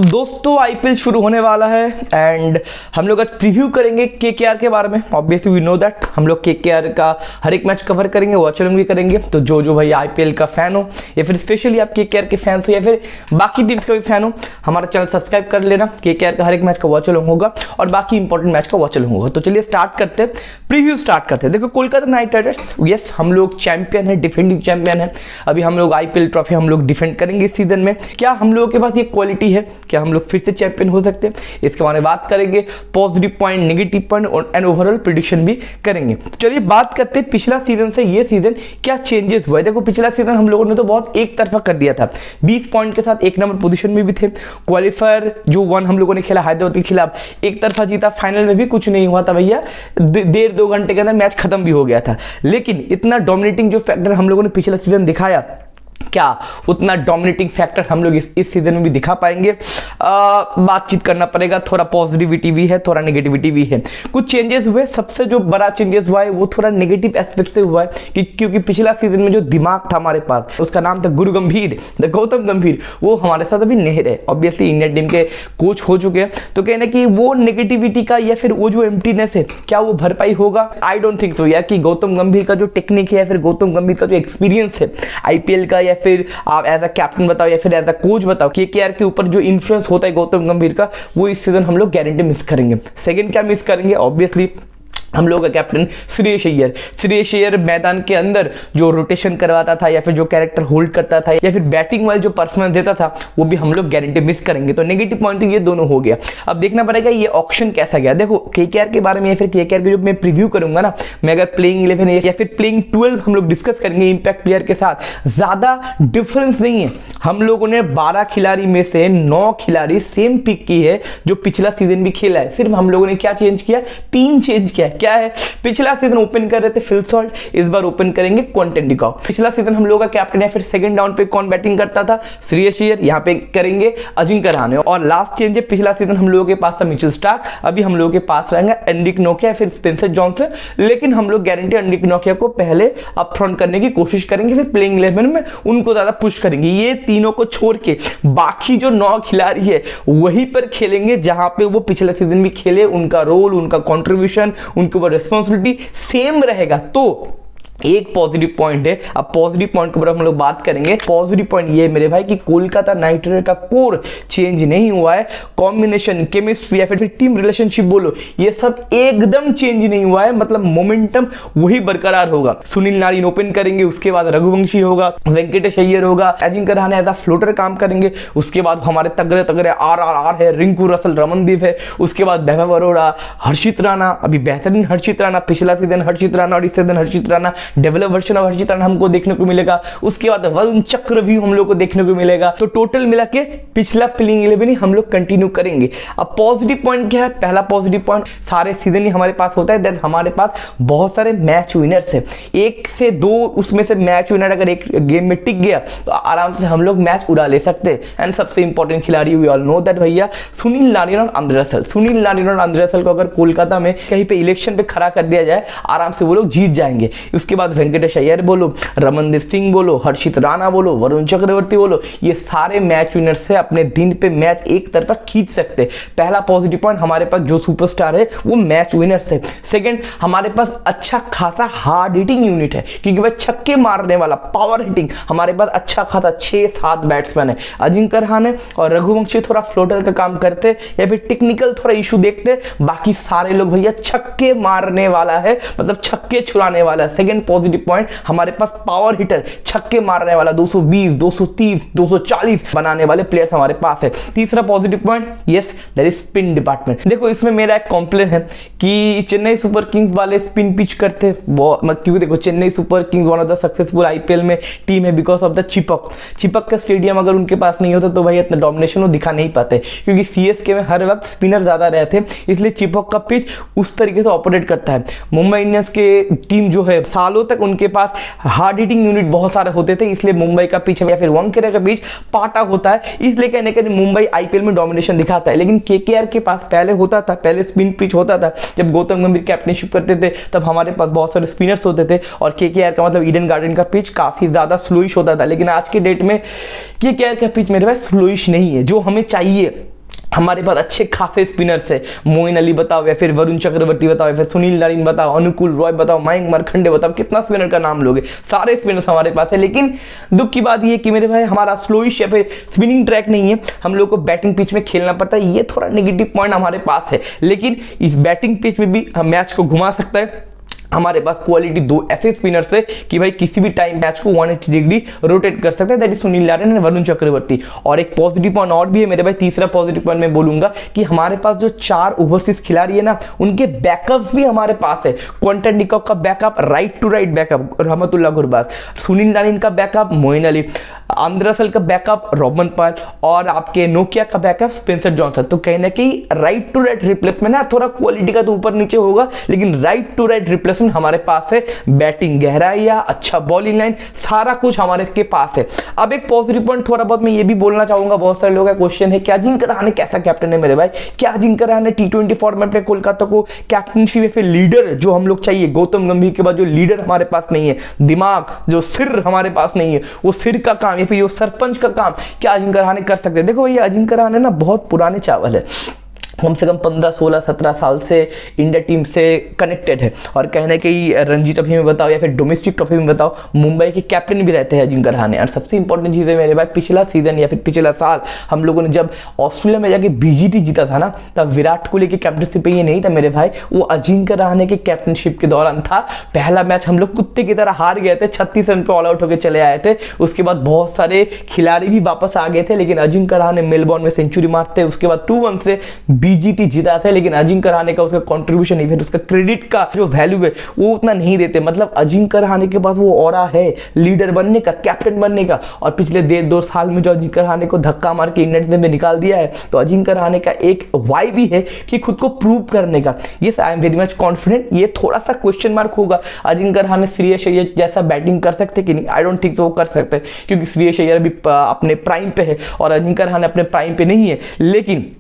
दोस्तों आईपीएल शुरू होने वाला है एंड हम लोग आज प्रीव्यू करेंगे केकेआर के बारे में। ऑब्वियसली वी नो दैट हम लोग केकेआर का हर एक मैच कवर करेंगे, वॉच अलॉन्ग भी करेंगे। तो जो भाई आईपीएल का फैन हो या फिर स्पेशली आप केकेआर के फैंस हो या फिर बाकी टीम्स का भी फैन हो, हमारा चैनल सब्सक्राइब कर लेना। केकेआर का हर एक मैच का वॉच अलॉन्ग होगा और बाकी इंपॉर्टेंट मैच का वॉच अलॉन्ग होगा। तो चलिए स्टार्ट करते हैं, प्रीव्यू स्टार्ट करते हैं। देखो कोलकाता नाइट राइडर्स, यस हम लोग चैंपियन है, डिफेंडिंग चैंपियन है। अभी हम लोग आईपीएल ट्रॉफी हम लोग डिफेंड करेंगे इस सीजन में। क्या हम लोगों के पास ये क्वालिटी है, क्या हम लोग फिर से चैंपियन हो सकते हैं, इसके बारे में बात करेंगे। Positive point, negative point and overall prediction भी करेंगे। तो चलिए बात करते हैं पिछला सीजन से ये सीजन क्या चेंजेस हुआ है। देखो पिछला सीजन हम लोगों ने तो बहुत एक तरफा कर दिया था, 20 पॉइंट के साथ एक नंबर पोजीशन में भी थे। क्वालिफायर जो 1 हम लोगों ने खेला हैदराबाद के खिलाफ, एक तरफा जीता। फाइनल में भी कुछ नहीं हुआ था भैया, 1.5-2 घंटे के अंदर मैच खत्म भी हो गया था। लेकिन इतना डोमिनेटिंग जो फैक्टर हम लोगों ने पिछला सीजन दिखाया, क्या उतना डोमिनेटिंग फैक्टर हम लोग इस सीजन में भी दिखा पाएंगे? बातचीत करना पड़ेगा। थोड़ा पॉजिटिविटी भी है, थोड़ा नेगेटिविटी भी है। कुछ चेंजेस हुए, सबसे जो बड़ा चेंजेस हुआ है वो थोड़ा नेगेटिव एस्पेक्ट से हुआ है क्योंकि पिछला सीजन में जो दिमाग था हमारे पास, उसका नाम था गुरु गंभीर, गौतम गंभीर, वो हमारे साथ अभी नहीं रहे। ऑब्वियसली इंडियन टीम के कोच हो चुके हैं, तो कहना कि वो नेगेटिविटी का या फिर वो जो एम्प्टीनेस है क्या वो भरपाई होगा? आई डोंट थिंक सो यार। कि गौतम गंभीर का जो टेक्निक है या फिर गौतम गंभीर का जो एक्सपीरियंस है आईपीएल का, या फिर आप एज अ कैप्टन बताओ या फिर एज अ कोच बताओ, केकेआर के ऊपर जो इन्फ्लुएंस होता है गौतम गंभीर का, वो इस सीजन हम लोग गारंटी मिस करेंगे। सेकंड क्या मिस करेंगे? ऑब्वियसली हम लोग का कैप्टन श्रेयस अय्यर मैदान के अंदर जो रोटेशन करवाता था या फिर जो कैरेक्टर होल्ड करता था या फिर बैटिंग वाइज जो परफॉर्मेंस देता था, वो भी हम लोग गारंटी मिस करेंगे। तो नेगेटिव पॉइंट ये दोनों हो गया। अब देखना पड़ेगा ये ऑक्शन कैसा गया। देखो केकेआर के बारे में या फिर केकेआर के जो मैं प्रीव्यू करूंगा ना, मैं अगर प्लेइंग 11 या फिर प्लेइंग 12 हम लोग डिस्कस करेंगे इंपैक्ट प्लेयर के साथ, ज्यादा डिफरेंस नहीं है। हम लोगों ने 12 खिलाड़ी में से 9 खिलाड़ी सेम पिक की है जो पिछला सीजन भी खेला है। सिर्फ हम लोगों ने क्या चेंज किया? 3 चेंज किया। क्या है? पिछला सीजन ओपन कर रहे थे फिल सॉल्ट, इस बार ओपन करेंगे क्विंटन डी कॉक। पिछला सीजन हम लोगों का कैप्टन या फिर सेकंड डाउन पे कौन बैटिंग करता था? श्रेयस अय्यर। यहाँ पे करेंगे अजिंक्य रहाणे। और लास्ट चेंज है, पिछला सीजन हम लोगों के पास था मिचेल स्टार्क, अभी हम लोगों के पास रहेंगे एंड्रिक नोकिया फिर स्पेंसर जॉनसन। लेकिन हम लोग गारंटी एंड्रिक नोकिया को पहले अप फ्रंट करने की कोशिश करेंगे, फिर प्लेइंग 11 में उनको ज्यादा पुश करेंगे। ये तीनों को छोड़ के बाकी जो 9 खिलाड़ी है वहीं पर खेलेंगे जहां पे वो पिछले सीजन भी खेले। उनका रोल, उनका कॉन्ट्रीब्यूशन, उनके ऊपर रिस्पॉन्सिबिलिटी सेम रहेगा। तो एक पॉजिटिव पॉइंट है। अब पॉजिटिव पॉइंट के ऊपर हम लोग बात करेंगे। पॉजिटिव पॉइंट ये मेरे भाई कि कोलकाता नाइट राइडर का कोर चेंज नहीं हुआ है। कॉम्बिनेशन, केमिस्ट्री या फिर टीम रिलेशनशिप बोलो, ये सब एकदम चेंज नहीं हुआ है। मतलब मोमेंटम वही बरकरार होगा। सुनील नारायण ओपन करेंगे, उसके बाद रघुवंशी होगा, वेंकटेश अय्यर होगा, Ajinkya Rahane as a floater काम करेंगे। उसके बाद हमारे तगड़े आर है, रिंकू रसल, रमनदीप है। उसके बाद वैभव अरोड़ा, हर्षित राणा, अभी बेहतरीन हर्षित राणा, पिछला सीजन हर्षित राणा और इस season Harshit Rana, develop version of Harshit Rana हमको देखने को मिलेगा। उसके बाद वरुण चक्रवर्ती हम लोग को देखने को मिलेगा। तो टोटल मिला के पिछला प्लेइंग 11 ही हम लोग कंटिन्यू करेंगे। अब पॉजिटिव पॉइंट क्या है? पहला पॉजिटिव पॉइंट, सारे सीजन ही हमारे पास होता है, दैट हमारे पास बहुत सारे मैच विनर्स है। 1 से 2 उसमें से मैच विनर अगर एक गेम में टिक गया तो आराम से हम लोग मैच उड़ा ले सकते हैं। एंड सबसे इंपॉर्टेंट खिलाड़ी वी ऑल नो दैट भैया सुनील नारायण और आंद्रे रसल। सुनील नारायण और आंद्रे रसल को अगर कोलकाता में कहीं पे इलेक्शन पे खड़ा कर दिया जाए, आराम से वो लोग जीत जाएंगे। उसके बाद वेंकटेश अय्यर बोलो, रमनदीप सिंह बोलो, हर्षित राणा बोलो, वरुण चक्रवर्ती बोलो, ये सारे मैच विनर से अपने दिन पे मैच एक तरफा खींच सकते। पहला पॉजिटिव पॉइंट, हमारे पास जो सुपरस्टार है वो मैच विनर है। सेकंड, हमारे पास अच्छा खासा हार्ड हिटिंग यूनिट है क्योंकि वह छक्के मारने वाला पावर हिटिंग हमारे पास अच्छा खासा 6-7 बैट्समैन है। अजिंक्य रहाणे और रघुवंशी थोड़ा फ्लोटर का काम करते या फिर टेक्निकल थोड़ा इशू देखते, बाकी सारे लोग भैया छक्के मारने वाला है, मतलब छक्के छुड़ाने वाला है। सेकंड पॉजिटिव पॉइंट, हमारे पास पावर हिटर, छक्के मारने वाला 220, 230, 240 बनाने वाले प्लेयर्स हमारे पास है। तीसरा positive point, yes that is spin department. देखो इसमें मेरा एक कॉम्प्लेन है कि चेन्नई सुपर किंग्स वाले स्पिन पिच करते क्योंकि देखो Chennai super Kings one of the successful IPL में टीम है बिकॉज ऑफ द चिपक का स्टेडियम अगर उनके पास नहीं होता तो भाई इतना डोमिनेशन वो दिखा नहीं पाते, क्योंकि सीएसके में हर वक्त स्पिनर ज्यादा रहते, इसलिए चिपक का पिच उस तरीके से ऑपरेट करता है। मुंबई इंडियंस के टीम जो है सालों तक उनके पास हार्ड हिटिंग यूनिट बहुत सारे होते थे, इसलिए मुंबई का पिच या फिर वानखेड़े का पिच पाटा होता है, इसलिए कहने के मुंबई आईपीएल में डोमिनेशन दिखाता है। लेकिन केकेआर के पास पहले होता था, पहले स्पिन पिच होता था, जब गौतम गंभीर कैप्टनशिप करते थे तब हमारे पास बहुत सारे स्पिनर्स होते थे और केकेआर का मतलब ईडन गार्डन का पिच काफी ज्यादा स्लोइश होता था। लेकिन आज के डेट में केकेआर का पिच मेरे पास स्लोइश नहीं है, जो हमें चाहिए हमारे पास अच्छे खासे स्पिनर्स है, मोइन अली बताओ या फिर वरुण चक्रवर्ती बताओ या फिर सुनील नारायण बताओ, अनुकूल रॉय बताओ, मयंक मरखंडे बताओ, कितना स्पिनर का नाम लोगे, सारे स्पिनर्स हमारे पास है। लेकिन दुख की बात ये कि मेरे भाई हमारा स्लोइश या फिर स्पिनिंग ट्रैक नहीं है, हम लोग को बैटिंग पिच में खेलना पड़ता है, ये थोड़ा नेगेटिव पॉइंट हमारे पास है। लेकिन इस बैटिंग पिच में भी हम मैच को घुमा सकता है। हमारे पास क्वालिटी 2 ऐसे स्पिनर्स है कि भाई किसी भी टाइम मैच को 180 डिग्री रोटेट कर सकते हैं, that is Sunil Narayan and Varun Chakravarthy. और एक पॉजिटिव पॉइंट और भी है मेरे भाई, तीसरा पॉजिटिव पॉइंट मैं बोलूंगा कि हमारे पास जो 4 ओवरसीज खिलाड़ी है ना, उनके बैकअप्स भी हमारे पास है। क्विंटन डिकॉक का backup, right to right backup Rahmatullah Gurbaz, Sunil Narine का backup Moeen Ali, Andre Russell का बैकअप रॉबर्ट पाल और आपके नोकिया का बैकअप स्पेंसर जॉनसन। तो कहीं ना कहीं राइट टू राइट रिप्लेसमेंट है, थोड़ा क्वालिटी का तो ऊपर नीचे होगा, लेकिन राइट टू राइट रिप्लेसमेंट हमारे पास है। बैटिंग गहराइया, अच्छा बॉलिंग लाइन, सारा कुछ हमारे के पास है। अब एक पॉजिटिव पॉइंट थोड़ा बहुत मैं ये भी बोलना चाहूंगा, बहुत सारे लोगों का क्वेश्चन है कि अजिंक्य रहाणे कैसा कैप्टन है मेरे भाई, क्या अजिंक्य रहाणे T20 फॉर्मेट में कोलकाता को कैप्टनशिप या फिर लीडर जो हम लोग चाहिए, गौतम गंभीर के बाद जो लीडर हमारे पास नहीं है, दिमाग जो सिर हमारे पास नहीं है, वो सिर का काम या फिर वो सरपंच का काम क्या अजिंक्य रहाणे कर सकते हैं? देखो भैया, अजिंक्य रहाणे ना बहुत पुराने चावल है, कम से कम 15, 16, 17 साल से इंडिया टीम से कनेक्टेड है। और कहने कि रणजी ट्रॉफी में बताओ या फिर डोमेस्टिक ट्रॉफी में बताओ, मुंबई के कैप्टन भी रहते हैं अजिंक्य रहाणे। और सबसे इंपॉर्टेंट चीज़ है मेरे भाई, पिछला सीजन या फिर पिछला साल हम लोगों ने जब ऑस्ट्रेलिया में जाके BGT जीता था ना, तब विराट कोहली की कैप्टनशिप पे ये नहीं था मेरे भाई, वो अजिंक्य रहाणे के कैप्टनशिप के दौरान था। पहला मैच हम लोग कुत्ते की तरह हार गए थे, 36 रन पे ऑल आउट होकर चले आए थे। उसके बाद बहुत सारे खिलाड़ी भी वापस आ गए थे, लेकिन अजिंक्य रहाणे मेलबोर्न में सेंचुरी मारते, उसके बाद 2-1 से BGT जीता था। लेकिन अजिंक्य रहाणे का उसका कंट्रीब्यूशन, इवन उसका क्रेडिट का जो वैल्यू है वो उतना नहीं देते। मतलब अजिंक्य रहाणे के पास वो ऑरा है लीडर बनने का, कैप्टन बनने का। और पिछले 1.5-2 साल में जो अजिंक्य रहाणे को धक्का मार के इंडियन टीम में निकाल दिया है, तो अजिंक्य रहाणे का एक वाई भी है कि खुद को प्रूव करने का। Yes, I am very much confident. ये थोड़ा सा क्वेश्चन मार्क होगा, अजिंक्य रहाणे श्रेयस अय्यर जैसा बैटिंग कर सकते कि नहीं, आई डोंट थिंक सो वो कर सकते, क्योंकि श्रेयस अय्यर भी अपने प्राइम पे है और अजिंक्य रहाणे अपने प्राइम पे नहीं है। लेकिन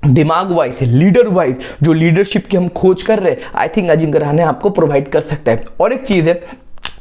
दिमाग वाइज, लीडर वाइज जो लीडरशिप की हम खोज कर रहे हैं, आई थिंक अजिंक्य रहाणे आपको प्रोवाइड कर सकता है। और एक चीज है,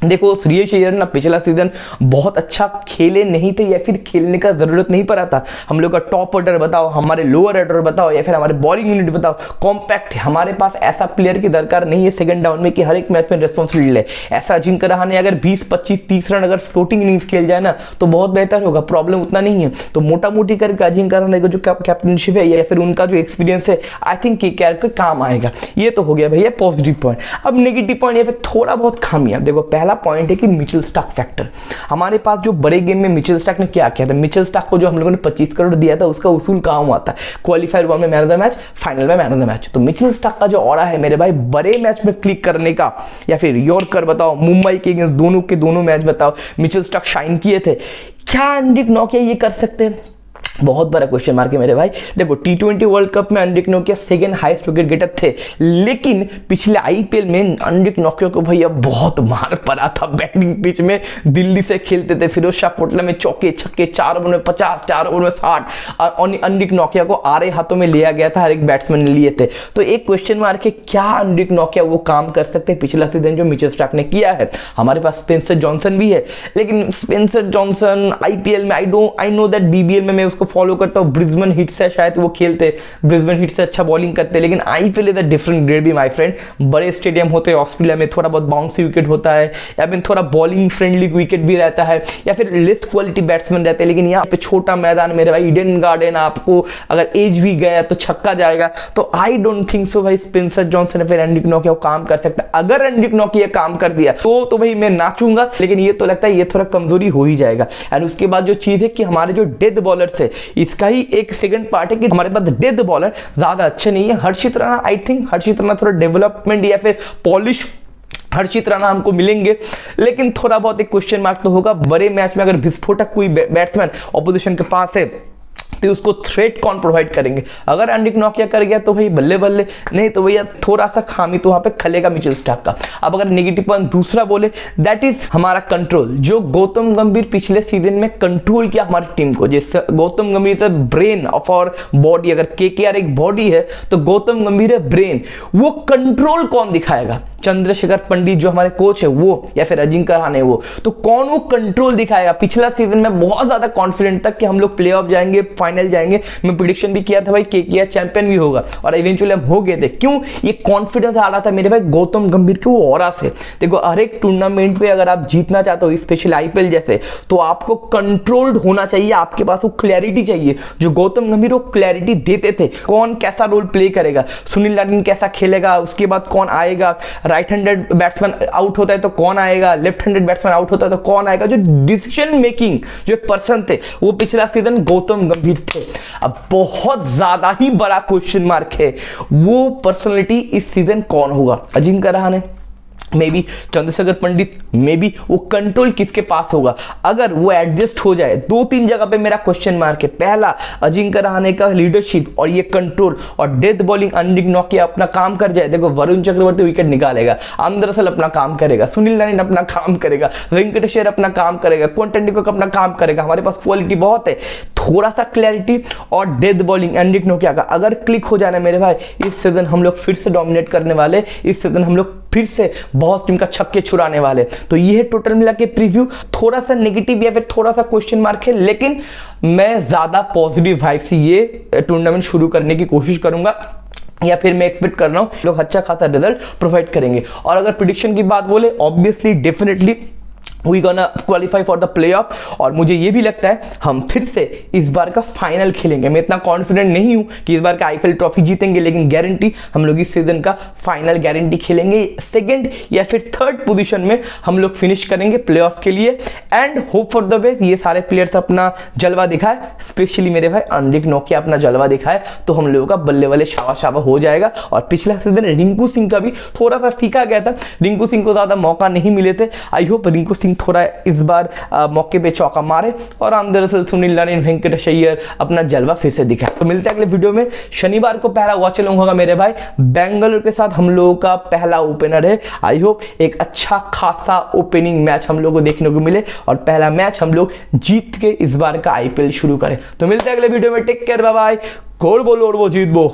देखो श्रेयस अय्यर ना पिछला सीजन बहुत अच्छा खेले नहीं थे या फिर खेलने का जरूरत नहीं पड़ा था। हम लोग का टॉप ऑर्डर बताओ, हमारे लोअर ऑर्डर बताओ या फिर हमारे बॉलिंग यूनिट बताओ, कॉम्पैक्ट है। हमारे पास ऐसा प्लेयर की दरकार नहीं है सेकंड डाउन में कि हर एक मैच में रिस्पॉन्सिबिलिटी ले। ऐसा अजिंक्य रहाणे अगर 20, 25, 30 रन अगर फ्लोटिंग इनिंग्स खेल जाए ना तो बहुत बेहतर होगा, प्रॉब्लम उतना नहीं है। तो मोटा मोटी करके अजिंक्य रहाणे का जो कैप्टनशिप है या फिर उनका जो एक्सपीरियंस है, आई थिंक KKR के काम आएगा। ये तो हो गया भैया पॉजिटिव पॉइंट। अब नेगेटिव पॉइंट या फिर थोड़ा बहुत खामियां, देखो पहला पॉइंट है कि मिचेल स्टार्क फैक्टर। हमारे पास जो बड़े गेम में मिचेल स्टार्क ने क्या किया था, मिचेल स्टार्क को जो हम लोगों ने 25 करोड़ दिया था उसका उसूल कहां हुआ था? क्वालीफायर 1 में man of the match, final में मैन ऑफ द मैच। तो मिचेल स्टार्क का जो ऑरा है मेरे भाई बड़े मैच में क्लिक करने का, या फिर यॉर्कर बताओ, मुंबई के अगेंस्ट दोनों के दोनों मैच बताओ, मिचेल स्टार्क शाइन किए थे। क्या एंड्रिक नोकिया ये कर सकते हैं? बहुत बड़ा क्वेश्चन मार्क है मेरे भाई। देखो T20 वर्ल्ड कप में एंड्रिक नोकिया सेकंड हाईएस्ट विकेट गेटर थे, लेकिन पिछले IPL में एंड्रिक नोकिया को भैया बहुत मार पड़ा था बैटिंग पिच में। दिल्ली से खेलते थे, फिरोजशाह कोटला में चौके छक्के, 4 ओवर में 50, 4 ओवर में 60, और एंड्रिक नोकिया को आरे हाथों में लिया गया था, हर एक बैट्समैन ने लिए थे। तो एक क्वेश्चन मार्क है, क्या एंड्रिक नोकिया वो काम कर सकते हैं पिछला सीजन जो मिचेल स्टार्क ने किया है? हमारे पास स्पेंसर जॉनसन भी है, लेकिन स्पेंसर जॉनसन IPL में आई नो दैट BBL में मैं उसको फॉलो करता हूँ, ब्रिस्बेन हिट से शायद वो खेलते, ब्रिस्बेन हिट से अच्छा बॉलिंग करते, लेकिन IPL is a different grade भी माय फ्रेंड। बड़े स्टेडियम होते हैं ऑस्ट्रेलिया में, थोड़ा बहुत बाउंसी विकेट होता है या फिर थोड़ा बॉलिंग फ्रेंडली विकेट भी रहता है, या फिर लेस क्वालिटी बैट्समैन रहते हैं। लेकिन यहाँ पे छोटा मैदान मेरे भाई, ईडन गार्डन, आपको अगर एज भी गया तो छक्का जाएगा। तो आई डोंट थिंक सो भाई स्पेंसर जॉनसन फिर एंड्रिक नोकिया काम कर सकता है। अगर एंड्रिक नोकिया काम कर दिया तो भाई मैं नाचूंगा, लेकिन ये तो लगता है ये थोड़ा कमजोरी हो ही जाएगा। एंड उसके बाद जो चीज है कि हमारे जो डेथ बॉलर्स है, इसका ही एक सेकंड पार्ट है कि हमारे पास डेथ बॉलर ज्यादा अच्छे नहीं है। हर्षित राणा, आई थिंक हर्षित राणा थोड़ा डेवलपमेंट या फिर पॉलिश हर्षित राणा हमको मिलेंगे, लेकिन थोड़ा बहुत एक क्वेश्चन मार्क तो होगा। बड़े मैच में अगर विस्फोटक कोई बैट्समैन ऑपोजिशन के पास है तो उसको थ्रेट कौन प्रोवाइड करेंगे? अगर एंड्रिक नोकिया कर गया तो भाई बल्ले बल्ले, नहीं तो भैया थोड़ा सा खामी तो वहां पे खलेगा मिचेल स्टार्क का। अब अगर नेगेटिव पॉइंट दूसरा बोले, दैट इज हमारा कंट्रोल। जो गौतम गंभीर पिछले सीजन में कंट्रोल किया हमारी टीम को, जैसे Gautam Gambhir is brain of our body. अगर KKR एक बॉडी है तो गौतम गंभीर है ब्रेन। वो कंट्रोल कौन दिखाएगा? चंद्रशेखर पंडित जो हमारे कोच है वो, या फिर अजिंक्य रहाणे वो? तो कौन वो कंट्रोल दिखाएगा? पिछला सीजन में बहुत ज्यादा कॉन्फिडेंट था कि हम लोग प्ले ऑफ जाएंगे, फाइनल जाएंगे। मैं प्रिडिक्शन भी किया था भाई केकेआर चैंपियन भी होगा और इवेंचुअली हम हो गए थे। क्यों? ये कॉन्फिडेंस आ रहा था मेरे भाई गौतम गंभीर के वो ऑरा से। देखो हर एक टूर्नामेंट पे अगर आप जीतना चाहते हो, स्पेशली आईपीएल जैसे, तो आपको कंट्रोल्ड होना चाहिए, आपके पास वो क्लैरिटी चाहिए। जो गौतम गंभीर वो क्लैरिटी देते थे, कौन कैसा रोल प्ले करेगा, सुनील नारायण कैसा खेलेगा, उसके बाद कौन आएगा, राइट हैंडेड बैट्समैन आउट होता है तो कौन आएगा, लेफ्ट हैंडेड बैट्समैन आउट होता है तो कौन आएगा। जो डिसीजन मेकिंग जो एक पर्सन थे वो पिछला सीजन गौतम गंभीर थे। अब बहुत ज्यादा ही बड़ा क्वेश्चन मार्क है वो पर्सनालिटी इस सीजन कौन होगा। Ajinkya Rahane, may be Chandrashekhar Pandit, may be वो कंट्रोल किसके पास होगा। अगर वो एडजस्ट हो जाए, 2-3 जगह पे मेरा क्वेश्चन मार्क है। पहला, अजिंक्य रहाणे का लीडरशिप और ये कंट्रोल और डेथ बॉलिंग, अनिल नौटिया अपना काम कर जाए। देखो वरुण चक्रवर्ती विकेट निकालेगा, आंद्रे रसल अपना काम करेगा, सुनील नारायण अपना काम करेगा, वेंकटेश अय्यर अपना काम करेगा, क्विंटन डी कॉक अपना काम करेगा। हमारे पास क्वालिटी बहुत है। थोड़ा सा क्लैरिटी और डेथ बॉलिंग एंड्रिक नोकिया का अगर क्लिक हो जाना मेरे भाई, इस सीजन हम लोग फिर से डोमिनेट करने वाले। इस सीजन हम लोग फिर से बहुत टीम का छक्के छुड़ाने वाले। तो ये है टोटल मिला के प्रीव्यू। थोड़ा सा नेगेटिव या फिर थोड़ा सा क्वेश्चन मार्क है, लेकिन मैं ज्यादा पॉजिटिव वाइब से ये टूर्नामेंट शुरू करने की कोशिश करूंगा, या फिर मैं एक्सपेक्ट कर रहा हूं लोग अच्छा खासा रिजल्ट प्रोवाइड करेंगे। और अगर प्रेडिक्शन की बात बोले, obviously definitely we gonna qualify for the playoff. और मुझे ये भी लगता है हम फिर से इस बार का फाइनल खेलेंगे। मैं इतना कॉन्फिडेंट नहीं हूं कि इस बार का आईपीएल ट्रॉफी जीतेंगे, लेकिन गारंटी हम लोग इस सीजन का फाइनल गारंटी खेलेंगे। सेकंड या फिर थर्ड पोजीशन में हम लोग फिनिश करेंगे प्लेऑफ के लिए। And hope for the best. ये सारे प्लेयर्स अपना जलवा दिखाए, स्पेशली मेरे भाई अनिल नौटिया अपना जलवा दिखाए, तो हम लोगों का बल्ले बल्ले शावा शावा हो जाएगा। और पिछला सीजन रिंकू सिंह का भी थोड़ा सा फीका गया था, रिंकू सिंह को ज्यादा मौका नहीं मिले थे। आई होप रिंकू सिंह थोड़ा इस बार मौके पे चौका मारे और आंद्रे रसल, सुनील नारायण, वेंकटेश अय्यर अपना जलवा फिर से दिखाए। तो मिलते हैं अगले वीडियो में। शनिवार को पहला वॉच अलॉन्ग होगा मेरे भाई, बेंगलुरु के साथ हम लोगों का पहला ओपनर है। आई होप एक अच्छा खासा ओपनिंग मैच हम लोगों को देखने को मिले और पहला मैच हम लोग जीत के इस बार का आईपीएल शुरू करें। तो मिलते हैं अगले वीडियो में। Take care, bye bye. Goal बोलो और वो जीत बो।